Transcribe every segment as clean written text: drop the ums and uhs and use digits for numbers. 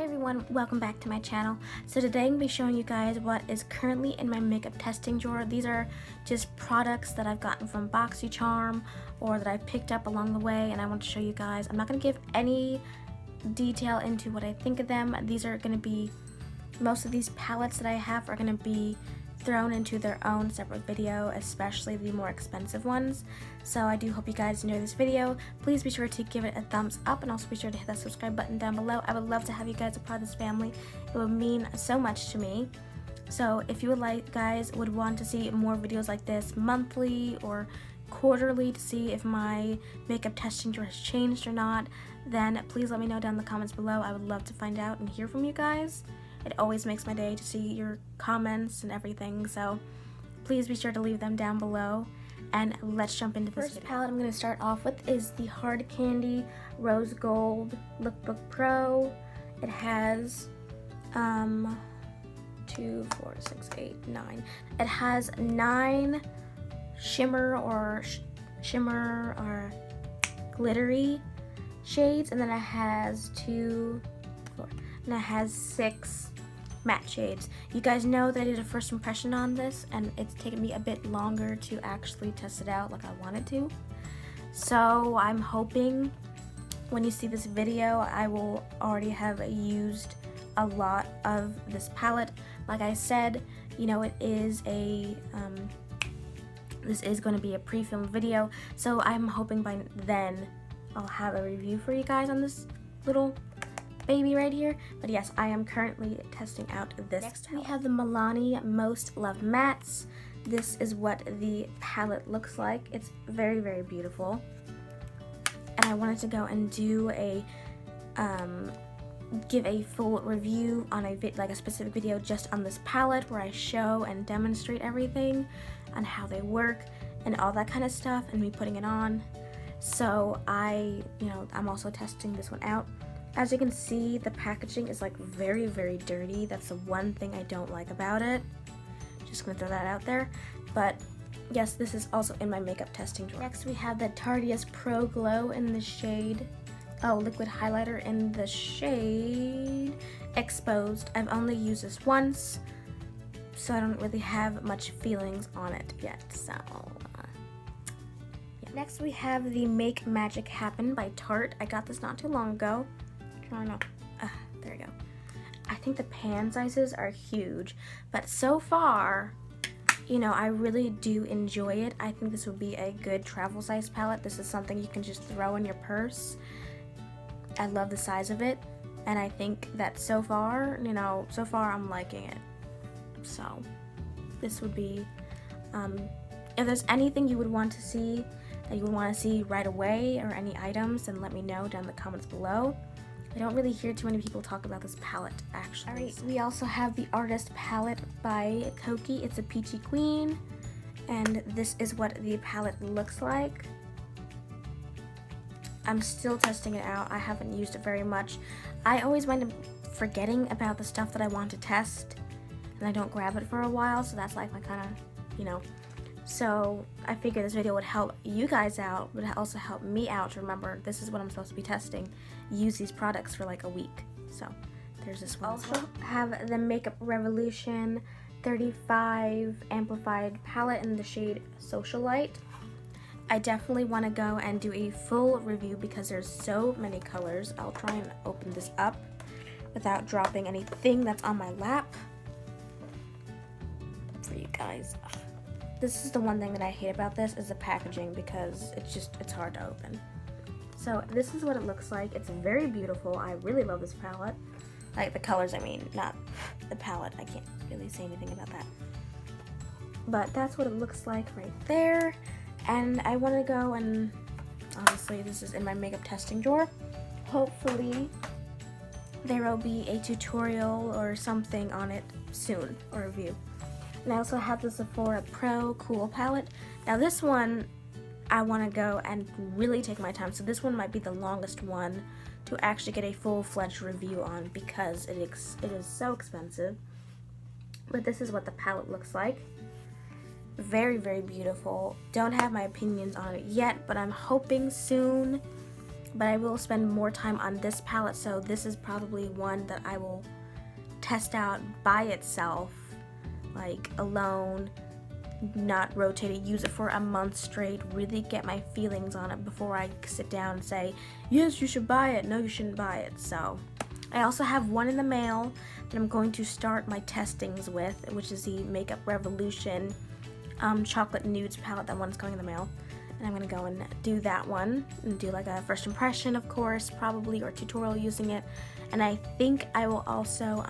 everyone, welcome back to my channel. So today I'm going to be showing you guys what is currently in my makeup testing drawer. These are just products that I've gotten from BoxyCharm or that I've picked up along the way, and I want to show you guys. I'm not going to give any detail into what I think of them. These are going to be, most of these palettes that I have are going to be thrown into their own separate video, especially the more expensive ones. So I do hope you guys enjoy this video. Please be sure to give it a thumbs up and also be sure to hit that subscribe button down below. I would love to have you guys a part of this family. It would mean so much to me. So if you would want to see more videos like this monthly or quarterly to see if my makeup testing drawer has changed or not, then please let me know down in the comments below. I would love to find out and hear from you guys. It always makes my day to see your comments and everything, so please be sure to leave them down below. And let's jump into this First video. palette I'm going to start off with is the Hard Candy Rose Gold Lookbook Pro. It has 2, 4, 6, 8, 9. It has 9 shimmer or glittery shades, and then it has 2, 4, and it has 6 matte shades. You guys know that I did a first impression on this, and it's taken me a bit longer to actually test it out like I wanted to. So I'm hoping when you see this video, I will already have used a lot of this palette. Like I said, you know, it is a this is going to be a pre-filmed video, so I'm hoping by then I'll have a review for you guys on this little baby right here. But yes, I am currently testing out this. Next we have the Milani Most Loved Mattes. This is what the palette looks like. It's very, very beautiful. And I wanted to go and do a give a full review on a specific video just on this palette where I show and demonstrate everything on how they work and all that kind of stuff and me putting it on. So I'm also testing this one out. As you can see, the packaging is like very, very dirty. That's the one thing I don't like about it. Just gonna throw that out there. But yes, this is also in my makeup testing drawer. Next we have the Tarteist Pro Glow in the shade, liquid highlighter in the shade Exposed. I've only used this once, so I don't really have much feelings on it yet. So yeah. Next we have the Make Magic Happen by Tarte. I got this not too long ago. There we go. I think the pan sizes are huge, but so far, you know, I really do enjoy it. I think this would be a good travel size palette. This is something you can just throw in your purse. I love the size of it, and I think that so far I'm liking it. So this would be, if there's anything you would want to see that you would want to see right away or any items, then let me know down in the comments below. I don't really hear too many people talk about this palette, actually. Alright, we also have the Artist Palette by Koki. It's a Peachy Queen, and this is what the palette looks like. I'm still testing it out. I haven't used it very much. I always wind up forgetting about the stuff that I want to test, and I don't grab it for a while, so that's like my kind of, So I figured this video would help you guys out, but also help me out to remember this is what I'm supposed to be testing. Use these products for like a week. So there's this one. Also have the Makeup Revolution 35 Amplified palette in the shade Socialite. I definitely want to go and do a full review because there's so many colors. I'll try and open this up without dropping anything that's on my lap for you guys. This is the one thing that I hate about this is the packaging, because it's hard to open. So this is what it looks like. It's very beautiful. I really love this palette. Like the colors, I mean, not the palette. I can't really say anything about that. But that's what it looks like right there. And I want to go and, obviously this is in my makeup testing drawer. Hopefully there will be a tutorial or something on it soon, or a review. And I also have the Sephora Pro Cool Palette. Now this one, I want to go and really take my time. So this one might be the longest one to actually get a full-fledged review on because it is so expensive. But this is what the palette looks like. Very, very beautiful. Don't have my opinions on it yet, but I'm hoping soon but I will spend more time on this palette, so this is probably one that I will test out by itself, like alone, not rotate it, use it for a month straight, really get my feelings on it before I sit down and say, yes, you should buy it, no, you shouldn't buy it. So I also have one in the mail that I'm going to start my testings with, which is the Makeup Revolution Chocolate Nudes palette. That one's going in the mail, and I'm gonna go and do that one and do like a first impression, of course, probably, or tutorial using it. And I think I will also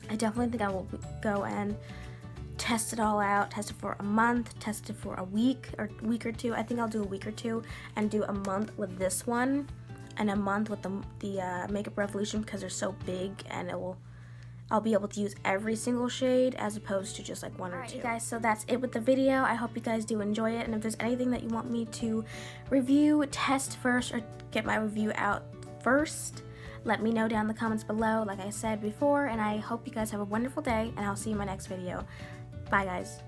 I definitely think I will go and test it all out, test it for a month, test it for a week or two. I think I'll do a week or two and do a month with this one and a month with the Makeup Revolution, because they're so big, and I'll be able to use every single shade as opposed to just like one or two. Alright, you guys, so that's it with the video. I hope you guys do enjoy it, and if there's anything that you want me to review, test first, or get my review out first, let me know down in the comments below, like I said before, and I hope you guys have a wonderful day, and I'll see you in my next video. Bye, guys.